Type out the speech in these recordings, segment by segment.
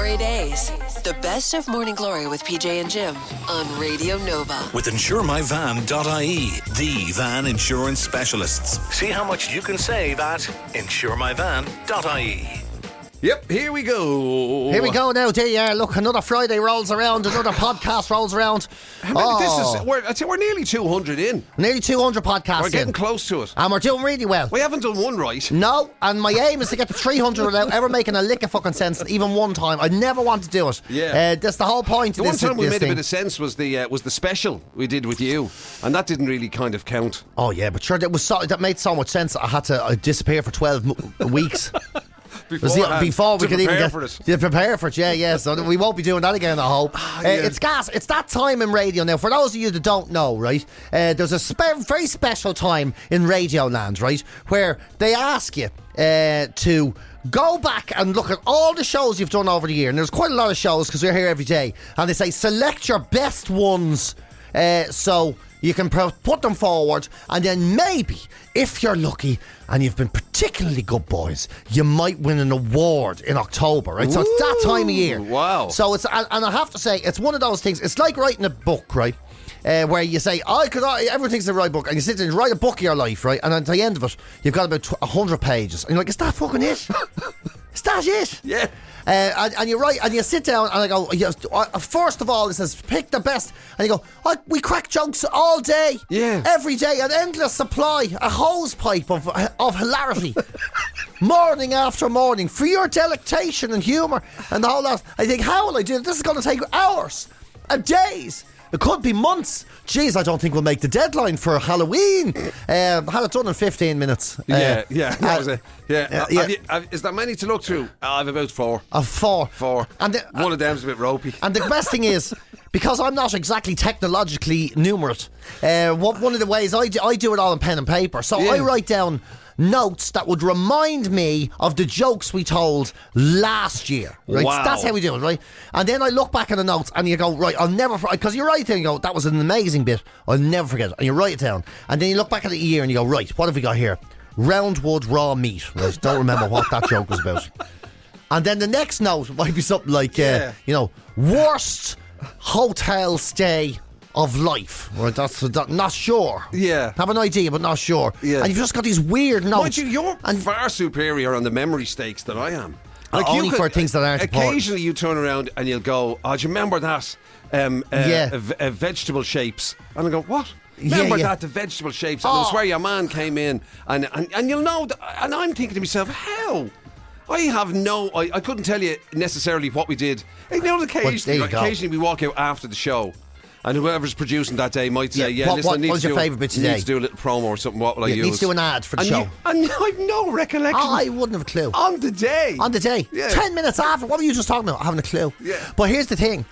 GloryDaze. The best of Morning Glory with PJ and Jim on Radio Nova. With insuremyvan.ie, the van insurance specialists. See how much you can save at insuremyvan.ie. Yep, here we go. Here we go now, there you are. Look, another Friday rolls around, another podcast rolls around. I'd say we're nearly 200 in. Nearly 200 podcasts We're getting close to it. And we're doing really well. We haven't done one right. No, and my aim is to get to 300 without ever making a lick of fucking sense, even one time. I never want to do it. Yeah. That's the whole point The of one this time we made thing. a bit of sense was the special we did with you, and that didn't really kind of count. Oh, yeah, but sure, that made so much sense. I had to disappear for 12 weeks. Before we could even get prepare for it, yeah. So we won't be doing that again, I hope. It's gas. It's that time in radio now. For those of you that don't know, right, there's a very special time in Radio Land, right, where they ask you to go back and look at all the shows you've done over the year. And there's quite a lot of shows because we're here every day. And they say select your best ones. So you can put them forward, and then maybe, if you're lucky and you've been particularly good boys, you might win an award in October, right? So it's that time of year. Wow. So it's, and I have to say, it's one of those things. It's like writing a book, right? Where you say, everyone thinks they write a book, and you sit there and write a book of your life, right? And at the end of it, you've got about 100 pages. And you're like, is that fucking it? Is that it? Yeah. And you write, and you sit down, and I go, first of all, it says, pick the best. And you go, we crack jokes all day. Yeah. Every day, an endless supply, a hosepipe of hilarity. Morning after morning, for your delectation and humour and the whole lot. I think, how will I do it? This is going to take hours and days. It could be months. Jeez, I don't think we'll make the deadline for Halloween. Had it done in 15 minutes. That was it. Is there many to look through? I've about 4. Four. And one of them's a bit ropey. And the best thing is, because I'm not exactly technologically numerate, one of the ways I do it all on pen and paper. So I write down notes that would remind me of the jokes we told last year, right? Wow. That's how we do it, right? And then I look back at the notes and you go, right, I'll never, because you write there and you go, that was an amazing bit, I'll never forget it. And you write it down, and then you look back at the year and you go, right, what have we got here? Roundwood raw meat, right? Don't remember what that joke was about. And then the next note might be something like, worst hotel stay of life. Right, that's not sure. Yeah. Have an idea, but not sure. Yeah. And you've just got these weird notes. Mind you, you're far superior on the memory stakes than I am. Only for things that aren't occasionally important. You turn around and you'll go, do you remember that? Vegetable shapes. And I go, what? Remember that, the vegetable shapes. And it was where your man came in. And you'll know, and I'm thinking to myself, how? I couldn't tell you necessarily what we did. Occasionally we walk out after the show, and whoever's producing that day might say, what was your favourite bit today? Need to do a little promo or something. What will I use? Need to do an ad for the show. And I've no recollection. I wouldn't have a clue. On the day. Yeah. 10 minutes after. What were you just talking about? I haven't a clue. Yeah. But here's the thing.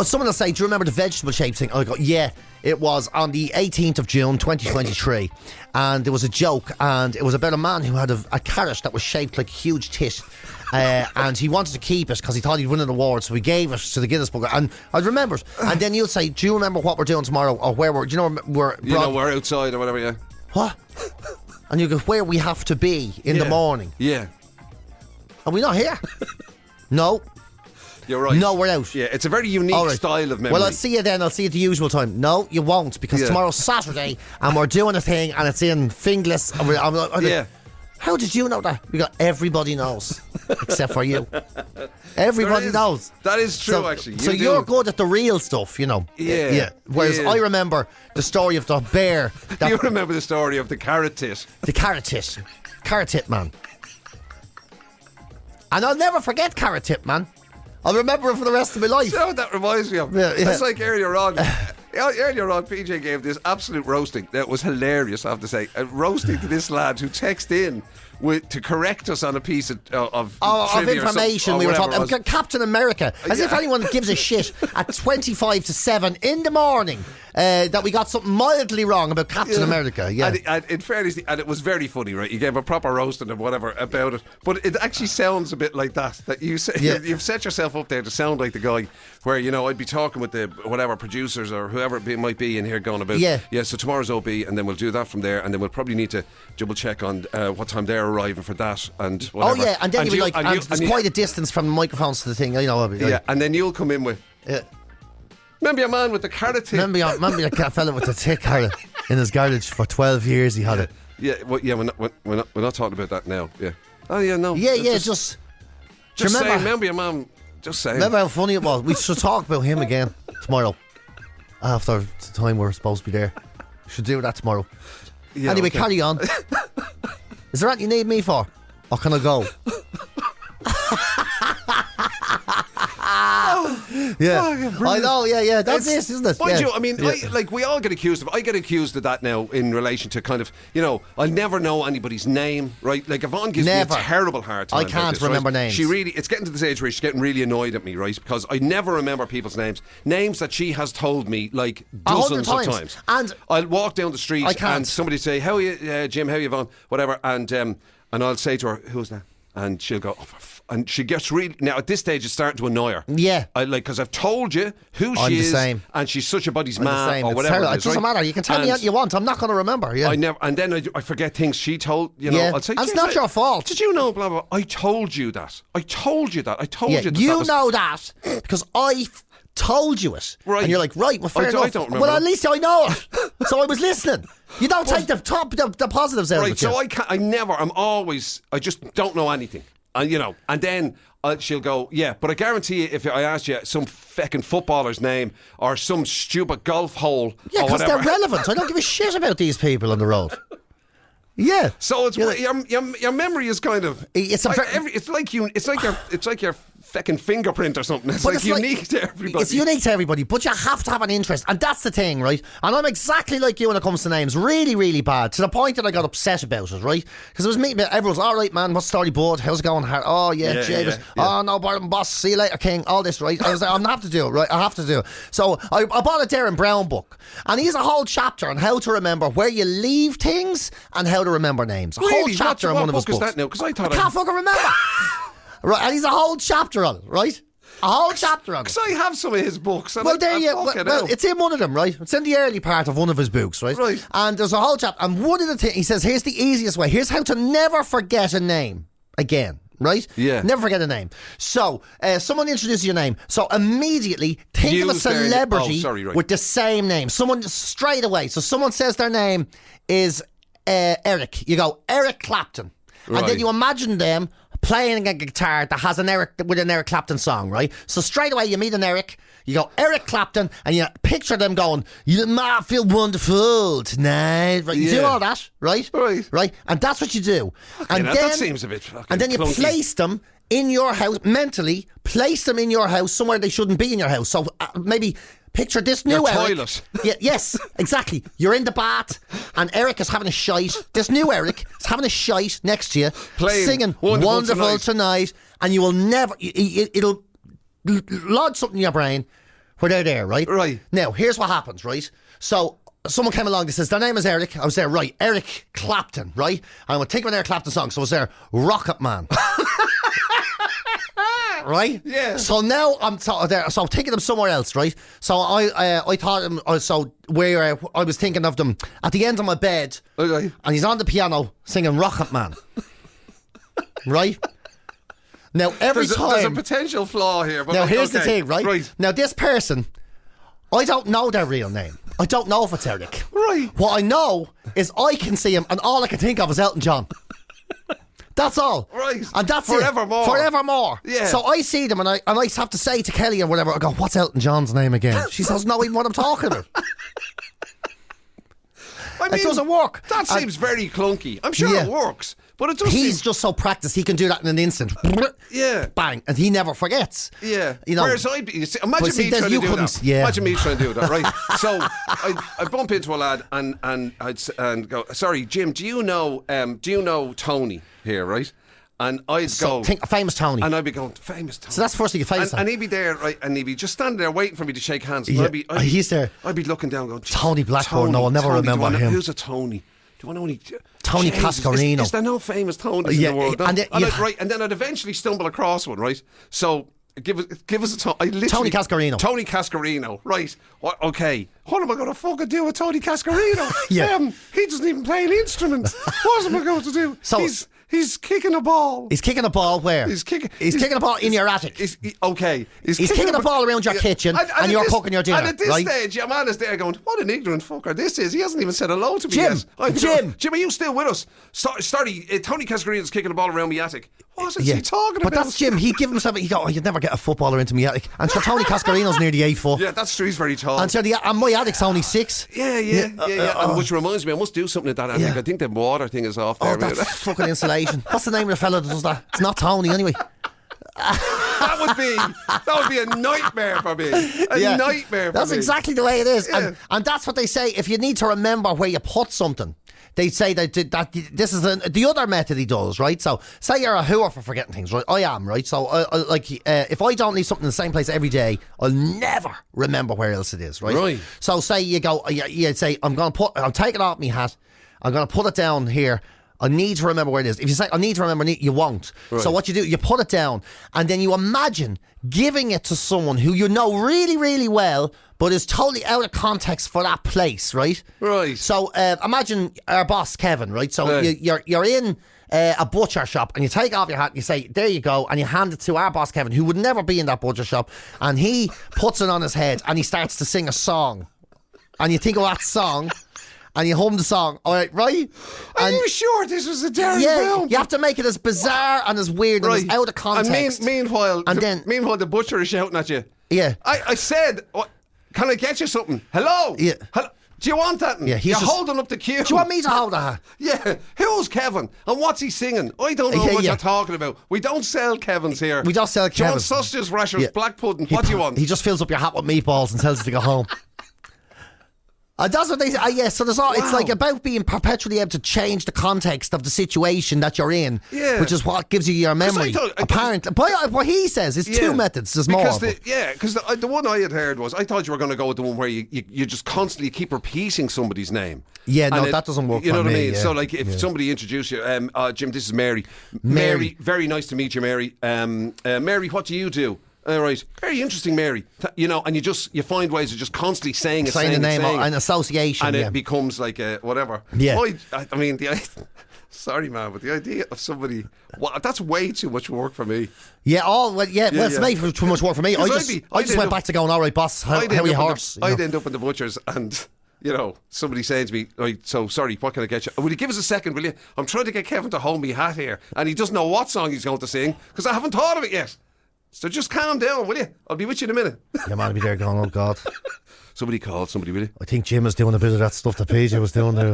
Someone will say, do you remember the vegetable shape thing? I go, yeah. It was on the 18th of June 2023, and there was a joke, and it was about a man who had a carrot that was shaped like a huge tit, and he wanted to keep it because he thought he'd win an award, so he gave it to the Guinness Book. And I remember it. And then you'll say, do you remember what we're doing tomorrow, or where we're? Do you know we're outside or whatever? Yeah. What? And you go, where we have to be in the morning. Yeah. Are we not here? No. You're right. No, we're out. Yeah, it's a very unique style of memory. Well, I'll see you then. I'll see you at the usual time. No, you won't, because tomorrow's Saturday and we're doing a thing and it's in Finglas. How did you know that? We got everybody knows, except for you. Everybody knows. That is true, actually. So you're good at the real stuff, you know. Yeah. Whereas I remember the story of the bear. You remember the story of the carrot tit. The carrot tit. Carrot tit man. And I'll never forget carrot tit man. I'll remember it for the rest of my life. You know what that reminds me of? Yeah. It's like earlier on. PJ gave this absolute roasting that was hilarious, I have to say. A roasting to this lad who texted in to correct us on a piece of information. We were talking Captain America, as if anyone gives a shit at 25 to 7 in the morning that we got something mildly wrong about Captain America. Yeah, and in fairness, and it was very funny, right? You gave a proper roasting and whatever about it, but it actually sounds a bit like that you say, you've set yourself up there to sound like the guy where, you know, I'd be talking with the whatever producers or whoever it might be in here going about, so tomorrow's OB, and then we'll do that from there, and then we'll probably need to double check on what time they're they're arriving for that and whatever. Oh yeah, and then you'll be like, and there's quite a distance from the microphones to the thing. You know, I'll be like, yeah, and then you'll come in with. Yeah. Remember your man with the carrot tip? Remember that fella with the tick carrot in his garage for 12 years he had it. Yeah, well, yeah, we're not talking about that now. Yeah. Oh yeah, no. Yeah, just remember. Remember your man. Just saying. Remember how funny it was. We should talk about him again tomorrow after the time we're supposed to be there. We should do that tomorrow. Yeah, anyway, carry on. Is there anything you need me for? Or can I go? Yeah, I know. Yeah, that's it, isn't it? Mind you, I mean, we all get accused of. I get accused of that now in relation to kind of, I'll never know anybody's name, right? Like Yvonne gives me a terrible hard time. I can't remember names. She really, it's getting to the stage where she's getting really annoyed at me, right? Because I never remember people's names that she has told me like dozens of times. And I'll walk down the street and somebody say, "How are you, Jim? How are you, Yvonne? Whatever," and I'll say to her, "Who's that?" And she'll go, and she gets really, now at this stage it's starting to annoy her. Yeah. Because I've told you who she is, and she's such a buddy's man or whatever. It doesn't matter. You can tell me what you want. I'm not going to remember. Yeah. And then I forget things she told, I'll say, it's not your fault. Did you know, blah, blah, I told you that. I told you that. You know that because I told you it. Right. And you're like, right, well, fair enough. I don't remember. Well, at least I know it. So I was listening. You don't take the positives out of it. Right, so I just don't know anything. And then she'll go, yeah, but I guarantee you if I asked you some feckin' footballer's name or some stupid golf hole yeah, or whatever. Yeah, because they're relevant. I don't give a shit about these people on the road. Yeah. So it's your memory is kind of it's like your feckin' fingerprint or something. It's unique to everybody. It's unique to everybody, but you have to have an interest, and that's the thing, right? And I'm exactly like you when it comes to names, really, really bad, to the point that I got upset about it, right? Because it was me, everyone's all right, man. What's story, bud? How's it going? Oh yeah, James. Oh no, boss. See you later, King. All this, right? I was like, I'm gonna have to do it, right? I have to do it. So I bought a Darren Brown book, and he's a whole chapter on how to remember where you leave things and how to remember names. A whole chapter on one of his books. What book is that now? Because I can't fucking remember. Right, and he's a whole chapter on it, right? A whole chapter on it. Because I have some of his books. Well, it's in one of them, right? It's in the early part of one of his books, right? Right. And there's a whole chapter. And one of the things, he says, here's the easiest way. Here's how to never forget a name again, right? Yeah. Never forget a name. So, someone introduces your name. So, immediately, think of a celebrity with the same name. Someone straight away. So, someone says their name is Eric. You go, Eric Clapton. Right. And then you imagine them playing a guitar that has an Eric Clapton song, right? So straight away you meet an Eric, you go Eric Clapton, and you picture them going, "You might feel wonderful tonight," right? You do all that, right? Right, and that's what you do. And then that seems a bit fucking and then you clunky. place them in your house mentally. Place them in your house somewhere they shouldn't be in your house. So maybe. Picture this new Eric. Toilet. Yeah, yes, exactly. You're in the bath and Eric is having a shite. This new Eric is having a shite next to you, singing Wonderful Tonight, and you will never, it'll lodge something in your brain where they're there, right? Right. Now, here's what happens, right? So, someone came along that says, their name is Eric. I was there, right, Eric Clapton, right? And I would think of an Eric Clapton song, so I was there, Rocket Man. Right? Yeah. So now I'm taking them somewhere else, right? So I thought where I was thinking of them at the end of my bed, okay. And he's on the piano singing Rocket Man. Right? Now there's a potential flaw here. But now here's the thing, right? Now this person, I don't know their real name. I don't know if it's Eric. Right. What I know is I can see him, and all I can think of is Elton John. That's all. Right. And that's Forevermore. it. Forevermore. Yeah. So I see them and I have to say to Kelly or whatever, I go, "What's Elton John's name again?" She says, "No, even what I'm talking about." I mean, it doesn't work. That seems very clunky. I'm sure it works, but it does. He's just so practiced; he can do that in an instant. Yeah, bang, and he never forgets. Yeah, you know. Whereas imagine me trying to do that. Yeah. Imagine me trying to do that, right? So I bump into a lad and I'd go, "Sorry, Jim, do you know Tony here, right?" And I'd go, think famous Tony. And I'd be going, famous Tony. So that's the first thing you famous. And he'd be there, right? And he'd be just standing there waiting for me to shake hands. And he's there. I'd be looking down going, Tony Blackburn, no, I'll never remember him. Who's a Tony? Do I know any? Tony Cascarino. Is there no famous Tonys in the world? No? And then I'd eventually stumble across one, right? So give us a Tony Cascarino. Tony Cascarino, right? Okay. What am I going to fucking do with Tony Cascarino? Yeah. He doesn't even play an instrument. What am I going to do? So He's kicking a ball. He's kicking a ball where? He's kicking a ball in your attic. He's kicking a ball around your kitchen and you're cooking your dinner. And at this right? stage, your man is there going, what an ignorant fucker this is. He hasn't even said hello to me Jim, yet. Jim, are you still with us? Sorry, Tony Cascarino's kicking a ball around my attic. What is he talking about? But that's Jim. He'd give himself. He'd go, you'd never get a footballer into my attic. And so Tony Cascarino's nearly 8 foot. Yeah, that's true. He's very tall. And my attic's only 6. Yeah. And which reminds me, I must do something at that attic. I think the water thing is off there. Oh, that fucking insulation. What's the name of the fella that does that? It's not Tony anyway. That would be a nightmare for me. A nightmare for me. That's exactly the way it is. Yeah. And that's what they say. If you need to remember where you put something, they say that this is the other method he does, right? So, say you're a hooer for forgetting things, right? I am, right? So, if I don't leave something in the same place every day, I'll never remember where else it is, right? Right. So, say you go, you say, I'm taking off my hat, I'm going to put it down here. I need to remember where it is. If you say, I need to remember, you won't. Right. So what you do, you put it down and then you imagine giving it to someone who you know really, really well, but is totally out of context for that place, right? Right. So imagine our boss, Kevin, right? So you're in a butcher shop and you take off your hat and you say, there you go, and you hand it to our boss, Kevin, who would never be in that butcher shop, and he puts it on his head and he starts to sing a song. And you think of that song... And you hum the song, all right? Are you sure this was a Derry film? You have to make it as bizarre and as weird and as out of context. And meanwhile, the butcher is shouting at you. Yeah. I said, can I get you something? Hello? Yeah. Hello? Do you want that? Yeah, You're holding up the queue. Do you want me to hold that? Yeah. Who's Kevin? And what's he singing? I don't know what you're talking about. We don't sell Kevins here. We don't sell Kevins. Do you want sausages, rashers, black pudding? What do you want? He just fills up your hat with meatballs and tells you to go home. That's what they say. So there's it's like about being perpetually able to change the context of the situation that you're in, which is what gives you your memory. Apparently, what he says is 2 methods. There's more. Because the one I had heard was, I thought you were going to go with the one where you just constantly keep repeating somebody's name. Yeah, no, that doesn't work. You know what I mean? Yeah. So like, if somebody introduced you, Jim, this is Mary. Mary, very nice to meet you, Mary. Mary, what do you do? Right, very interesting, Mary. And you find ways of just constantly saying the name, an association, and it becomes like a whatever. Yeah, I mean, sorry, man, but the idea of somebody that's way too much work for me. Yeah, it's made too much work for me. I just went back to going, all right, boss, how are you horse? I'd end up in the butcher's and. Somebody saying to me, right, so sorry, what can I get you? Will you give us a second, will you? I'm trying to get Kevin to hold me hat here, and he doesn't know what song he's going to sing because I haven't thought of it yet. So just calm down, will you? I'll be with you in a minute. Your man will be there going, oh God. Somebody called somebody, will you? I think Jim was doing a bit of that stuff that PJ was doing there.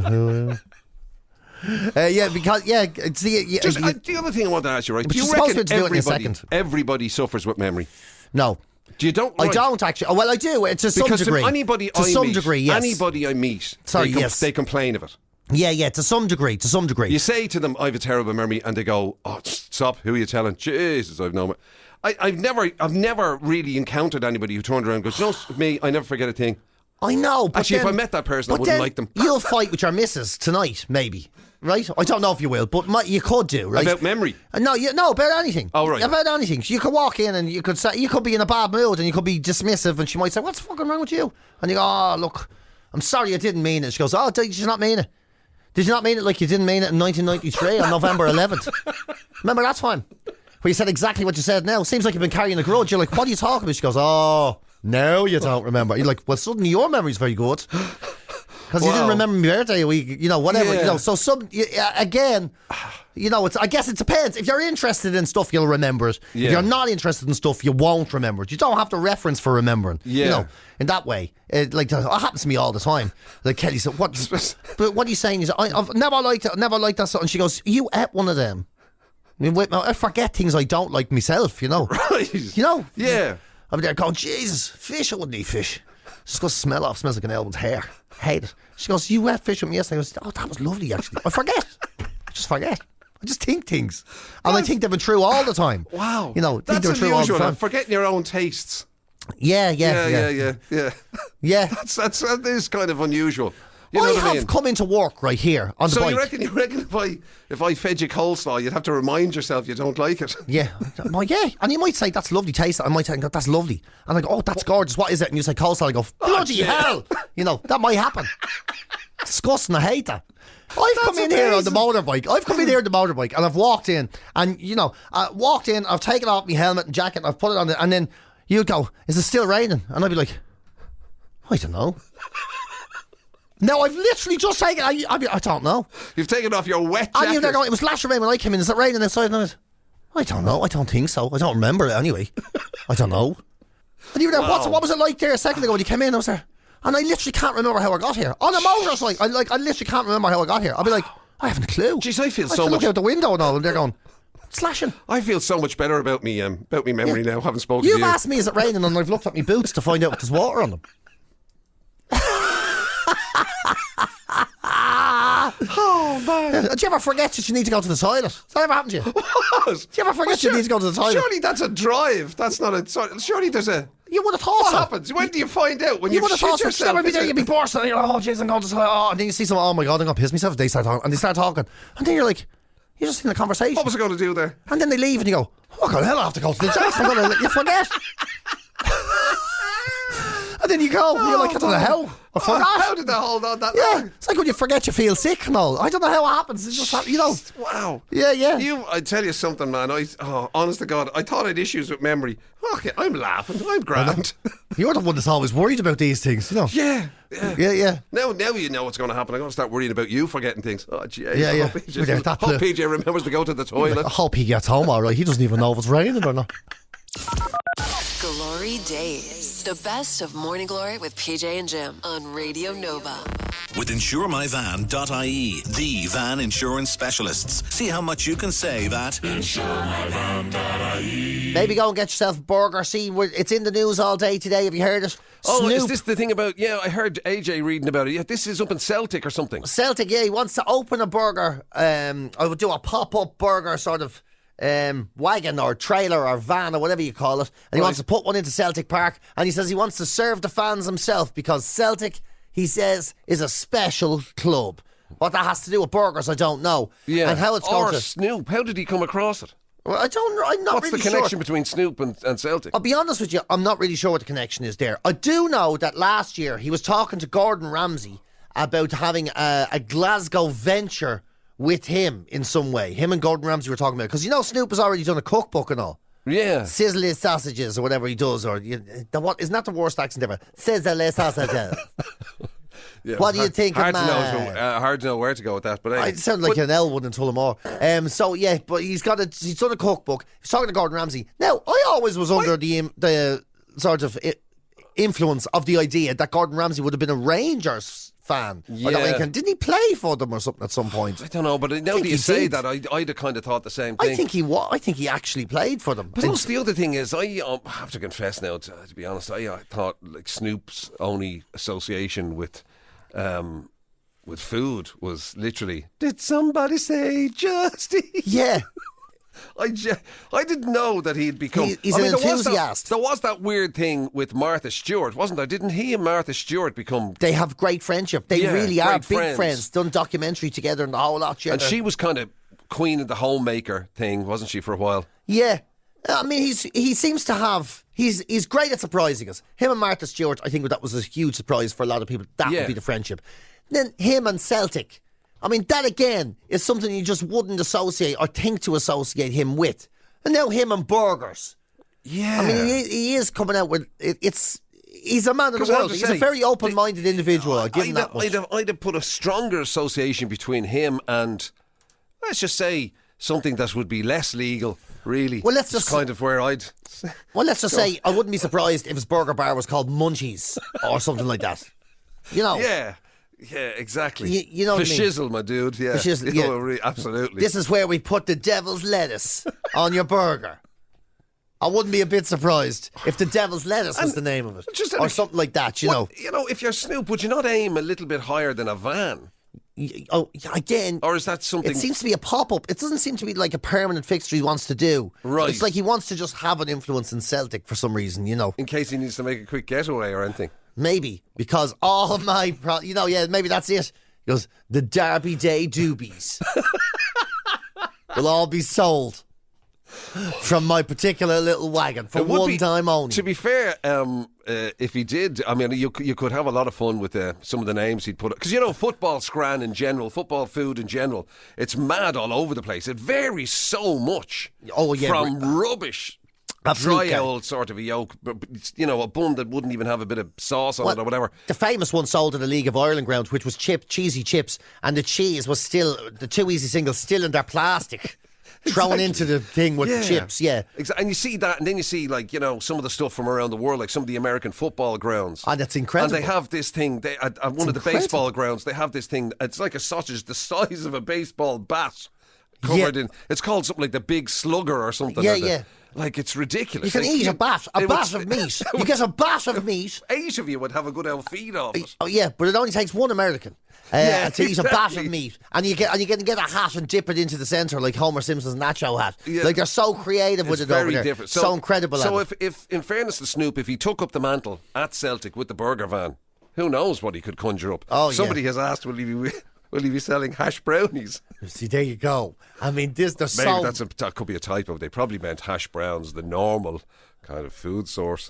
It's the other thing I want to ask you, right? But do you reckon everybody suffers with memory? No. You don't? Right. I don't actually. Well, I do to some degree. Anybody I meet, they complain of it. Yeah, to some degree. You say to them, I have a terrible memory, and they go, oh, stop, who are you telling? Jesus, I've known it. I've never really encountered anybody who turned around and goes, you know, me, I never forget a thing. I know, but actually, if I met that person, I wouldn't like them. You'll fight with your missus tonight, maybe. Right? I don't know if you will, but you could do, right? About memory? No, about anything. Oh, right. About anything. So you could walk in and you could say, you could be in a bad mood and you could be dismissive, and she might say, what's fucking wrong with you? And you go, oh, look, I'm sorry I didn't mean it. She goes, oh, did you not mean it? Did you not mean it like you didn't mean it in 1993 on November 11th? Remember that time? Where you said exactly what you said now. Seems like you've been carrying a grudge. You're like, what are you talking about? She goes, oh, no, you don't remember. You're like, well, suddenly your memory's very good. Because you didn't remember my birthday a week, whatever. Yeah. So again, I guess it depends. If you're interested in stuff, you'll remember it. Yeah. If you're not interested in stuff, you won't remember it. You don't have to reference for remembering. Yeah. In that way. It happens to me all the time. Like Kelly said, what are you saying? I've never liked it. I never liked that song. And she goes, you ate one of them. I forget things I don't like myself, Right. Yeah. I'll be there going, Jesus, fish, I wouldn't eat fish. Just goes smell off, smells like an album's hair. Hate it. She goes, you ate fish with me yesterday. I goes, oh, that was lovely actually. I forget. I just forget. I just think things. And I think they've been true all the time. Wow. That's unusual. I'm forgetting your own tastes. Yeah. Yeah. That is kind of unusual. I have come into work right here on the bike. So you reckon if I fed you coleslaw, you'd have to remind yourself you don't like it? Yeah. Well, yeah. And you might say, that's lovely taste. I might say, that's lovely. And I go, oh, that's gorgeous. What is it? And you say coleslaw. I go, bloody hell. That might happen. disgusting. I hate that. I've come in here on the motorbike. And I've walked in, and I've taken off my helmet and jacket, and I've put it on, and then you'd go, "Is it still raining?" And I'd be like, "I don't know." No, I've literally just taken. I don't know. You've taken off your wet jacket. And it was lashing rain when I came in. Is it raining outside? And I was, I don't know. I don't think so. I don't remember it anyway. I don't know. And you were there. Wow. What was it like there a second ago when you came in? I was there, and I literally can't remember how I got here on a motorcycle. I literally can't remember how I got here. I'll be like, I haven't a clue. Jeez, I feel so much. Look out the window and all, and they're going, slashing. I feel so much better about me memory now. Haven't spoken to you. You've asked me, is it raining? And I've looked at my boots to find out if there's water on them. Oh man! Did you ever forget that you need to go to the toilet? Has that ever happened to you? What? Did you ever forget you need to go to the toilet? Surely that's a drive. That's not a. Surely there's a. You would have thought what so. happens? When do you find out? When you would have shit thought yourself? So. You'd be bored, and you're like, oh, jeez, I'm going to the toilet. Oh, and then you see someone, oh my God, I'm going to piss myself. They start talking. And then you're like, you're just in a conversation. What was I going to do there? And then they leave, and you go, oh, God, hell, I have to go to the toilet. You forget. And then you go, and you're like, I don't know how. I forgot. How did that hold on that long? Yeah, it's like when you forget you feel sick and all. I don't know how it happens. It's just, Wow. Yeah. I tell you something, man. Honest to God, I thought I had issues with memory. Okay, I'm laughing. I'm grand. You're the one that's always worried about these things, Yeah. Now you know what's going to happen. I'm going to start worrying about you forgetting things. Oh, jeez. Yeah. I hope PJ remembers to go to the toilet. I hope he gets home all right. He doesn't even know if it's raining or not. GloryDaze, the best of Morning Glory with PJ and Jim on Radio Nova. With insuremyvan.ie, the van insurance specialists. See how much you can save at insuremyvan.ie. Maybe go and get yourself a burger. See, it's in the news all day today. Have you heard it? Oh, Snoop. Is this the thing about, I heard AJ reading about it. Yeah, this is up in Celtic or something. Celtic, yeah, he wants to open a burger. I would do a pop-up burger sort of wagon or trailer or van or whatever you call it, and he wants to put one into Celtic Park, and he says he wants to serve the fans himself because Celtic, he says, is a special club. What that has to do with burgers, I don't know. Yeah, and how it's going to Snoop. How did he come across it? Well, I'm not What's really the connection sure. between Snoop and Celtic? I'll be honest with you, I'm not really sure what the connection is there. I do know that last year he was talking to Gordon Ramsay about having a Glasgow venture with him in some way. Him and Gordon Ramsay were talking about it. Because Snoop has already done a cookbook and all. Yeah. Sizzle sausages or whatever he does. Or isn't that the worst accent ever? Sizzle sausages. Yeah, what do you think of man? Hard to know where to go with that. But it sounded like an L one in Tullamore. But he's done a cookbook. He's talking to Gordon Ramsay. Now, I always was under the sort of influence of the idea that Gordon Ramsay would have been a Rangers fan. Yeah. Didn't he play for them or something at some point? I don't know, but now that you say that, I'd have kind of thought the same thing. I think he actually played for them. But also the other thing is, I have to confess now, to be honest, I thought like Snoop's only association with food was literally, did somebody say justice? Yeah. I didn't know that he'd become... He's an enthusiast. There was that weird thing with Martha Stewart, wasn't there? Didn't he and Martha Stewart become... They have great friendship. They really are big friends. Done documentary together and the whole lot. And she was kind of queen of the homemaker thing, wasn't she, for a while? Yeah. I mean, he seems to have... He's great at surprising us. Him and Martha Stewart, I think that was a huge surprise for a lot of people. That would be the friendship. Then him and Celtic... I mean, that again is something you just wouldn't associate or think to associate him with. And now him and burgers. Yeah. I mean, he is coming out with... He's a man of the world. He's a very open-minded individual. I'll give him that much. I'd have put a stronger association between him and, let's just say, something that would be less legal, really. Well, let's just... kind of where I'd... Well, let's just say I wouldn't be surprised if his burger bar was called Munchies or something like that. Yeah, exactly. You know what I mean? Fashizzle, my dude. Yeah. Fashizzle, absolutely. This is where we put the devil's lettuce on your burger. I wouldn't be a bit surprised if the devil's lettuce was the name of it. Or something like that, you know. If you're Snoop, would you not aim a little bit higher than a van? Again... Or is that something... It seems to be a pop-up. It doesn't seem to be like a permanent fixture he wants to do. Right. It's like he wants to just have an influence in Celtic for some reason, In case he needs to make a quick getaway or anything. Maybe, because all of my... maybe that's it. He goes, the Derby Day doobies will all be sold from my particular little wagon for one time only. To be fair, if he did, I mean, you could have a lot of fun with some of the names he'd put. Because, football scran in general, football food in general, it's mad all over the place. It varies so much from rubbish. Absolutely. Dry old sort of a yolk, a bun that wouldn't even have a bit of sauce on it or whatever. The famous one sold at the League of Ireland ground, which was cheesy chips, and the cheese was still, the 2 Easy singles still in their plastic. Thrown into the thing with the chips, Exactly. And you see that, and then you see, some of the stuff from around the world, like some of the American football grounds. And that's incredible. And they have this thing, at one of the baseball grounds, they have this thing, it's like a sausage the size of a baseball bat covered in, it's called something like the Big Slugger or something like that. Like, it's ridiculous. You can eat a bat of meat. You get a bat of meat. 8 of you would have a good old feed off it. Oh, yeah, but it only takes one American to eat a bat of meat. And you can get a hat and dip it into the centre like Homer Simpson's nacho hat. Yeah. Like, they're so creative with it over there. It's very different. So incredible. So if, in fairness to Snoop, if he took up the mantle at Celtic with the burger van, who knows what he could conjure up. Somebody has asked, will he be selling hash brownies? See, there you go. I mean, that could be a typo. They probably meant hash browns, the normal kind of food source.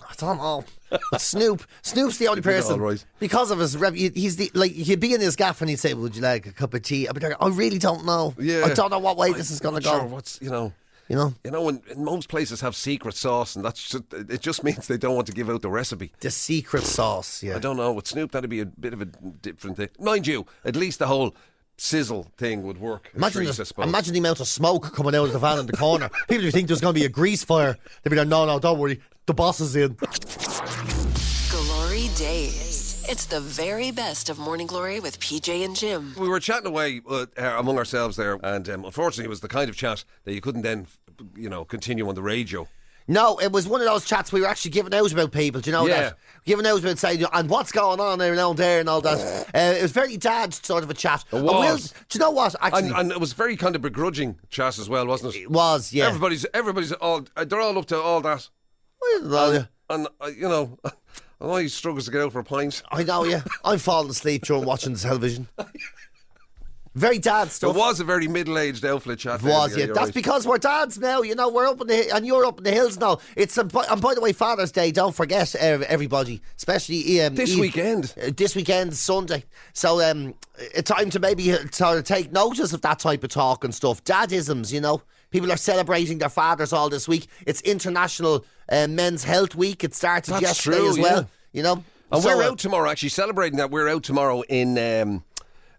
I don't know. But Snoop's the only person, right, because of his he'd be in his gaff and he'd say, "Would you like a cup of tea?" I'd be like, I really don't know. Yeah. I don't know what way this is going to go. Sure, what's when most places have secret sauce, and it just means they don't want to give out the recipe. The secret sauce, yeah. I don't know. With Snoop, that'd be a bit of a different thing. Mind you, at least the whole sizzle thing would work. Imagine the amount of smoke coming out of the van in the corner. People would think there's going to be a grease fire. They'd be like, no, don't worry. The boss is in. GloryDaze. It's the very best of Morning Glory with PJ and Jim. We were chatting away among ourselves there, and unfortunately it was the kind of chat that you couldn't then, continue on the radio. No, it was one of those chats we were actually giving out about people, do you know that? Giving out about saying, and what's going on around there and all that. It was very dad sort of a chat. It was. Do you know what, actually? And it was very kind of begrudging chat as well, wasn't it? It was, yeah. Everybody's they're all up to all that. And I know he struggles to get out for a pint. I know, yeah. I'm falling asleep during watching the television. Very dad stuff. It was a very middle-aged outfit chat. It was, yeah. That's right. Because we're dads now. We're up in the and you're up in the hills now. And by the way, Father's Day. Don't forget, everybody, especially this weekend. This weekend, Sunday. So it's time to maybe sort of take notice of that type of talk and stuff. Dadisms, People are celebrating their fathers all this week. It's International Men's Health Week. It started yesterday as well. And we're out tomorrow. Actually, celebrating that, we're out tomorrow in.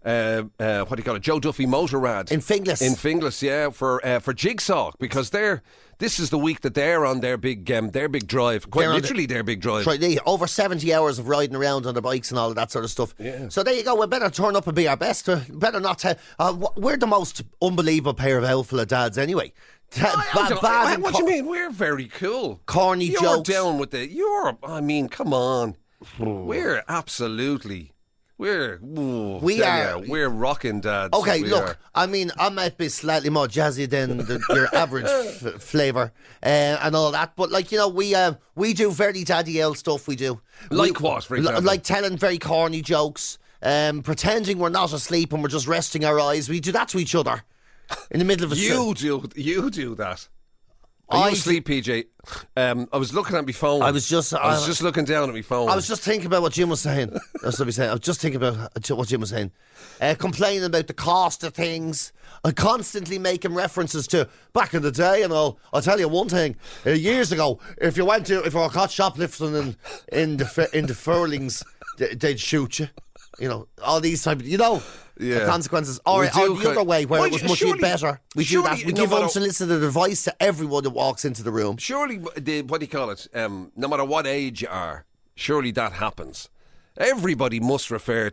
What do you call it? Joe Duffy Motorrad in Finglas. In Finglas, yeah, for Jigsaw, because this is the week that they're on their big drive. Quite literally their big drive. Right, over 70 hours of riding around on their bikes and all of that sort of stuff. Yeah. So there you go. We better turn up and be our best. Better not tell. We're the most unbelievable pair of outful of dads anyway. What do you mean? We're very cool. Corny jokes. You're down with come on. We're absolutely. We're rocking dads. Okay, look, I might be slightly more jazzy than your average flavour and all that, but we do very daddy old stuff. We do what, for example? Like telling very corny jokes, pretending we're not asleep and we're just resting our eyes. We do that to each other in the middle of a You do that. Are you asleep, PJ? I was looking at my phone. I was just looking down at my phone. I was just thinking about what Jim was saying. That's what he's saying. I was just thinking about what Jim was saying. Complaining about the cost of things. And constantly making references to back in the day and all. I'll tell you one thing. Years ago, if you were caught shoplifting in the furlings, they'd shoot you. All these type of, the consequences. Or the other way, where it was much better. We do that. We give unsolicited advice to everyone that walks into the room. Surely, what do you call it? No matter what age you are, surely that happens. Everybody must refer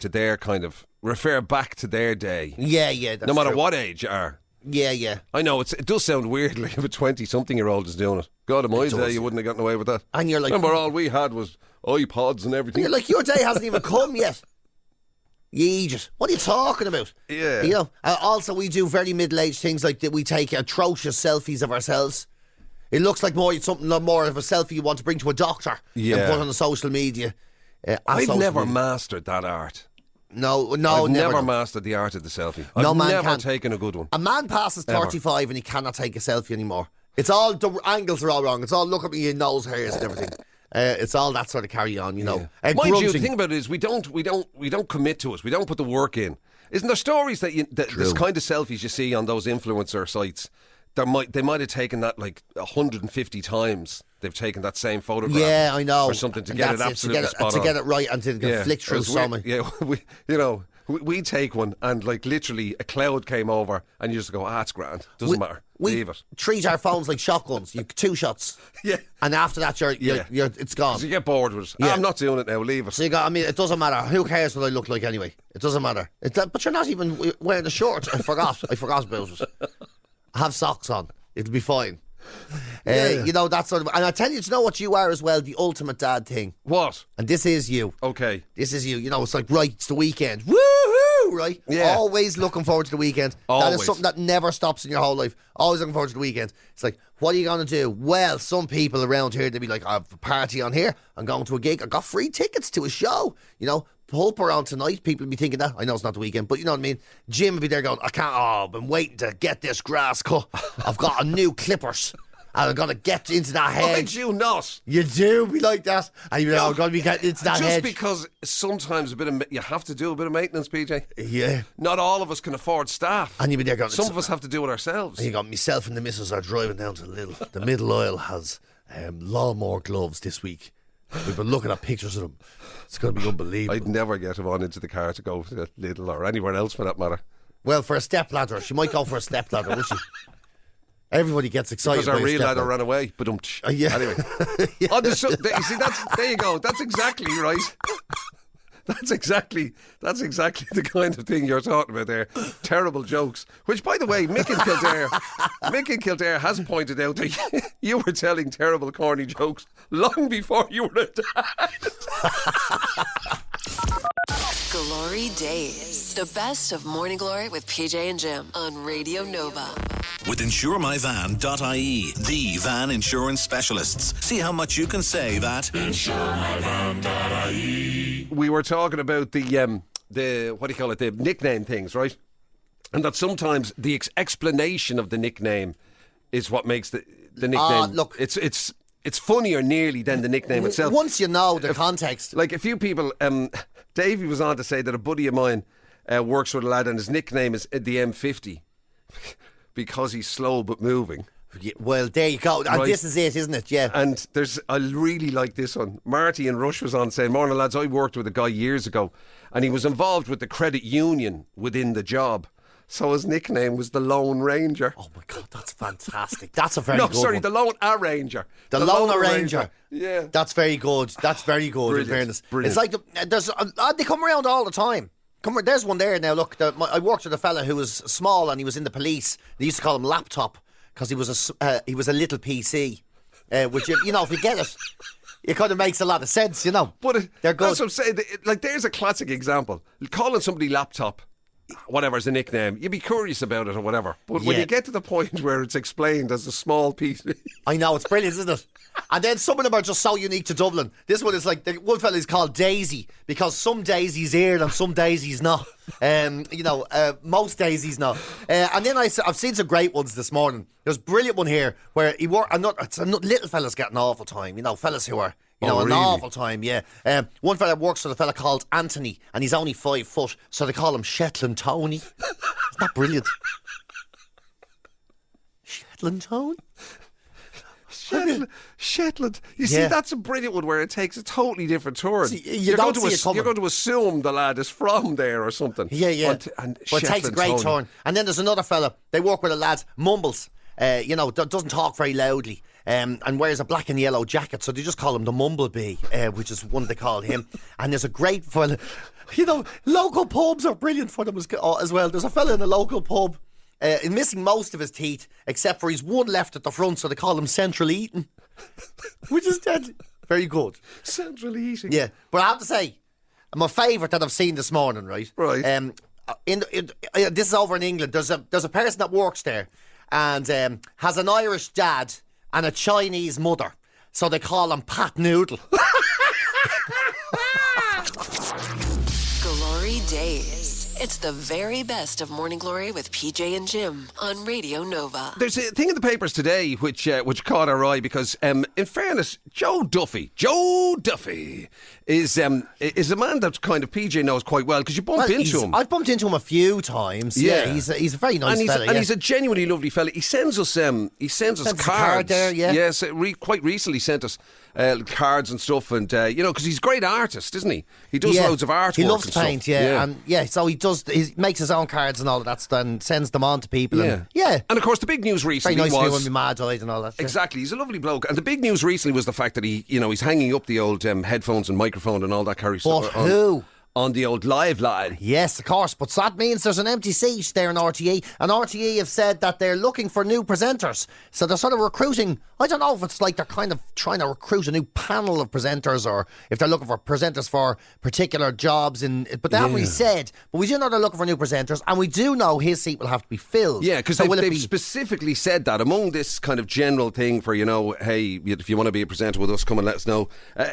back to their day. Yeah, that's no matter true. What age you are. Yeah. I know, it does sound weird like if a 20-something-year-old is doing it. God, in my day, you wouldn't have gotten away with that. And you're like... Remember, all we had was iPods and everything. And you're like, your day hasn't even come yet. You idiot. What are you talking about? Yeah. Also, we do very middle-aged things like that. We take atrocious selfies of ourselves. It looks like something more of a selfie you want to bring to a doctor and put on the social media. I've never mastered that art. No, I've never done. mastered the art of the selfie. No I've man never can. taken a good one. A man passes 35 and he cannot take a selfie anymore. It's all, the angles are all wrong. It's all look at me, nose hairs and everything. It's all that sort of carry on, you know. Mind you, the thing about it is we don't commit to it. We don't put the work in. Isn't there stories that this kind of selfies you see on those influencer sites? They might have taken that like 150 times. They've taken that same photograph. Yeah, I know. Or something to get it absolutely spot on. To get it right and to flick through something. Yeah, we take one and like literally a cloud came over and you just go, it's grand. Doesn't matter. Leave it. Treat our phones like shotguns. You 2 shots. Yeah. And after that, you're it's gone. So you get bored with it. Yeah. I'm not doing it now. Leave it. So it doesn't matter. Who cares what I look like anyway? It doesn't matter. But you're not even wearing a short. I forgot about it. I have socks on. It'll be fine. You know, that sort of. And I tell you, know what you are as well? The ultimate dad thing. What? And this is you. Okay. This is you. You know, it's like, right, it's the weekend. Woohoo! Right? Yeah. Always looking forward to the weekend. Always. That is something that never stops in your whole life. Always looking forward to the weekend. It's like, what are you going to do? Well, some people around here, they'll be like, I have a party on here. I'm going to a gig. I got free tickets to a show. You know, Pulper on tonight. People will be thinking that. I know it's not the weekend, but you know what I mean? Jim will be there going, I've been waiting to get this grass cut. I've got a new clippers. And I'm going to get into that hedge. Would you not? You do be like that. And you're like, I'm going to be getting into that hedge. Just because sometimes you have to do a bit of maintenance, PJ. Yeah. Not all of us can afford staff. And you'll be there going, some of us have to do it ourselves. And you got myself and the missus are driving down to the middle aisle has lawnmower gloves this week. We've been looking at pictures of them. It's going to be unbelievable. I'd never get him on into the car to go to Lidl or anywhere else for that matter. Well, for a stepladder. She might go for a stepladder, would she? Everybody gets excited because our real ladder ran away. But yeah. Anyway, yeah. You see, there you go. That's exactly right. That's exactly the kind of thing you're talking about there. Terrible jokes. Which, by the way, Mick in Kildare has pointed out that you were telling terrible, corny jokes long before you were a dad. GloryDaze. The best of Morning Glory with PJ and Jim on Radio Nova. With insuremyvan.ie, the van insurance specialists. See how much you can save at insuremyvan.ie. We were talking about the what do you call it, the nickname things, right? And that sometimes the explanation of the nickname is what makes the nickname. Look, it's funnier nearly than the nickname itself. Once you know the context. Like a few people, Davey was on to say that a buddy of mine works with a lad and his nickname is the M50 because he's slow but moving. Well, there you go. And right. This is it, isn't it? Yeah. And I really like this one. Marty in Rush was on saying, "Morning lads, I worked with a guy years ago and he was involved with the credit union within the job. So his nickname was the Lone Ranger." Oh my God, that's fantastic. That's a very good one. the Lone Arranger. The Lone Ranger. Yeah. That's very good. That's very good, Brilliant. in fairness. Brilliant. It's like, they come around all the time. There's one there now, look. I worked with a fella who was small and he was in the police. They used to call him Laptop because he was a little PC. Which, you know, if you get it, it kind of makes a lot of sense, you know. But they're good. That's what I'm saying. Like, there's a classic example. Calling somebody Laptop, whatever's a nickname, you'd be curious about it or whatever. But when you get to the point where it's explained as a small piece, I know, it's brilliant, isn't it? And then some of them are just so unique to Dublin. This one is like, the one fella is called Daisy because some Daisy's here and some Daisy's not. Most Daisy's not. And then I've seen some great ones this morning. There's a brilliant one here where little fellas get an awful time. You know, fellas who are an awful time, yeah. One fella works for a fella called Anthony, and he's only 5 foot, so they call him Shetland Tony. Isn't that brilliant? Shetland Tony? Shetland. You see, that's a brilliant one where it takes a totally different turn. See, you're going to assume the lad is from there or something. Yeah. But it takes a great turn. And then there's another fella. They work with a lad, Mumbles. Doesn't talk very loudly. And wears a black and yellow jacket, so they just call him the Mumblebee, which is one they call him. And there's a great fella. You know, local pubs are brilliant for them as well. There's a fella in a local pub. Missing most of his teeth, except for he's one left at the front, so they call him Central Eating, which is deadly. Very good. Central Eating. Yeah, but I have to say, my favourite that I've seen this morning, right? Right. This is over in England. There's a person that works there and has an Irish dad and a Chinese mother, so they call him Pat Noodle. GloryDaze. It's the very best of Morning Glory with PJ and Jim on Radio Nova. There's a thing in the papers today which caught our eye because, in fairness, Joe Duffy is a man that kind of PJ knows quite well because you bump into him. I've bumped into him a few times. Yeah, he's a very nice fella. And he's a genuinely lovely fella. He sends us cards. A card there, yeah. Yes, quite recently sent us cards and stuff, and because he's a great artist, isn't he? He does loads of artwork. He loves and paint, stuff. and so he makes his own cards and all of that stuff and sends them on to people. And of course, the big news recently very nice was when my ma died and all that. Exactly, he's a lovely bloke, and the big news recently was the fact that he's hanging up the old headphones and microphone and all that carry stuff. But who? On the old Liveline. Yes, of course, but that means there's an empty seat there in RTE, and RTE have said that they're looking for new presenters. So they're sort of recruiting. I don't know if it's like they're kind of trying to recruit a new panel of presenters, or if they're looking for presenters for particular jobs. But they haven't really said. But we do know they're looking for new presenters, and we do know his seat will have to be filled. Yeah, because they've specifically said that among this kind of general thing for, hey, if you want to be a presenter with us, come and let us know.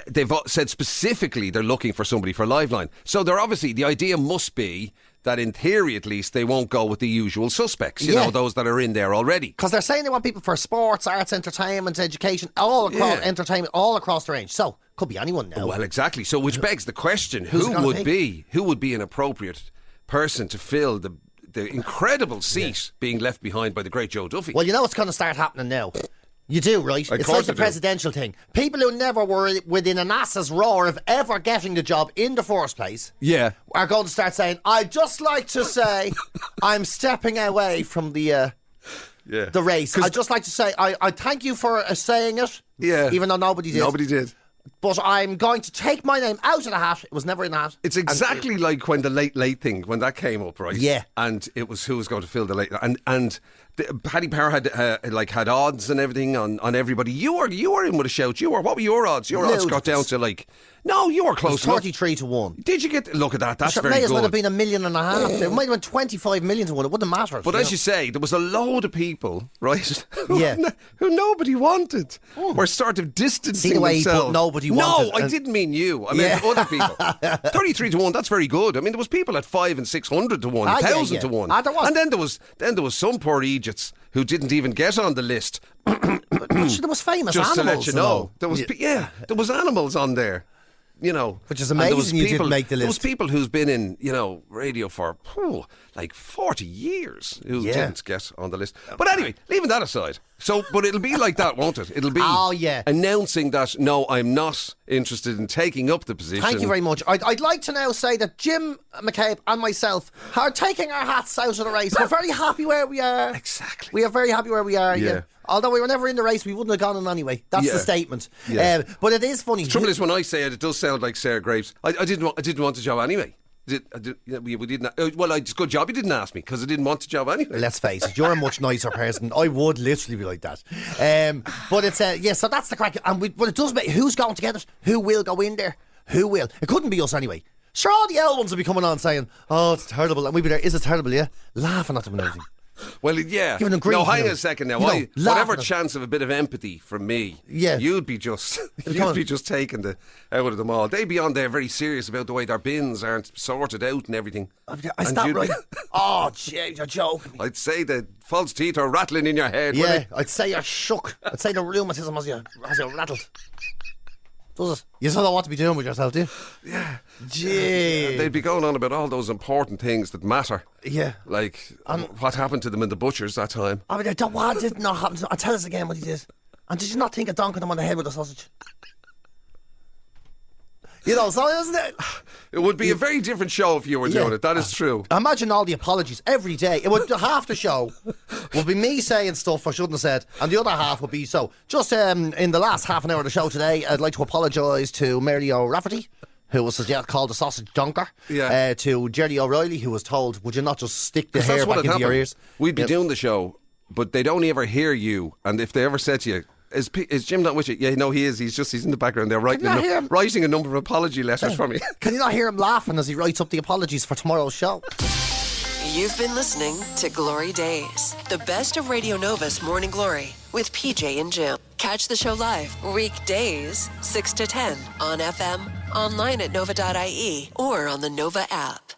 They've said specifically they're looking for somebody for Liveline. So they're obviously, the idea must be that in theory at least they won't go with the usual suspects, those that are in there already. Because they're saying they want people for sports, arts, entertainment, education, all across entertainment, all across the range. So, could be anyone now. Well, exactly. So, which begs the question, who would be an appropriate person to fill the incredible seat being left behind by the great Joe Duffy? Well, what's going to start happening now. You do, right? It's like the presidential thing. People who never were within an ass's roar of ever getting the job in the first place are going to start saying, I'd just like to say I'm stepping away from the race. I'd just like to say I thank you for saying it, even though nobody did. Nobody did. But I'm going to take my name out of the hat. It was never in the hat. It's exactly like when the late thing, when that came up, right? Yeah. And it was who was going to fill the late... And Paddy Power had odds and everything on everybody. You were in with a shout. What were your odds? Your odds got down to no, you were close enough. 33 to 1. Did you get... Look at that. That's very good. It may as well have been $1.5 million. It might have been 25 million to 1. It wouldn't matter. But as you say, there was a load of people, right? Who nobody wanted. Were sort of distancing See the way themselves. He put nobody wanted. No, I didn't mean you. I meant other people. 33 to 1, that's very good. I mean, there was people at 500 and 600 to 1, 1,000 to 1. And then there was some poor idiots who didn't even get on the list. There was famous just animals. Just to let you know. There was animals on there. Which is amazing you didn't make the list. There was people who's been in, radio for 40 years who didn't get on the list. But anyway, leaving that aside. But it'll be like that, won't it? It'll be announcing that, no, I'm not interested in taking up the position. Thank you very much. I'd like to now say that Jim McCabe and myself are taking our hats out of the race. We're very happy where we are. Exactly. We are very happy where we are. Yeah. Although we were never in the race, we wouldn't have gone in anyway. That's the statement. Yeah. But it is funny. The trouble is, when I say it, it does sound like Sarah Graves. I didn't want the job anyway. We didn't. Well, it's a good job you didn't ask me because I didn't want the job anyway. Let's face it, you're a much nicer person. I would literally be like that. But it's so that's the crack. But it does make who's going to get it, who will go in there, who will. It couldn't be us anyway. Sure, all the L ones will be coming on saying, "Oh, it's terrible," and we'd be there. Is it terrible? Yeah, laughing at them and everything. Well, yeah. Giving them grief, no, hang on a second now. Whatever chance of a bit of empathy from me, you'd be just taking the out of them all. They'd be on there very serious about the way their bins aren't sorted out and everything. Is that right? Oh, jeez, you're joking. I'd say the false teeth are rattling in your head. Yeah, I'd say you're shook. I'd say the rheumatism has you rattled. Does it? You still don't know what to be doing with yourself, do you? Yeah. Gee. They'd be going on about all those important things that matter. Yeah. Like what happened to them in the butchers that time. I mean, what did not happen to them? I'll tell us again what he did. And did you not think of donking them on the head with a sausage? So isn't it? It would be a very different show if you were doing it. That is true. Imagine all the apologies every day. It would half the show would be me saying stuff I shouldn't have said, and the other half would be so. Just in the last half an hour of the show today, I'd like to apologise to Mary O'Rafferty, who was called a sausage donker. To Jerry O'Reilly, who was told, "Would you not just stick the hair back into your ears?" We'd be doing the show, but they'd only ever hear you, and if they ever said to you, Is Jim not with you? Yeah, no, he is. He's in the background there writing a number of apology letters for me. Can you not hear him laughing as he writes up the apologies for tomorrow's show? You've been listening to GloryDaze, the best of Radio Nova's Morning Glory with PJ and Jim. Catch the show live weekdays 6 to 10 on FM, online at nova.ie, or on the Nova app.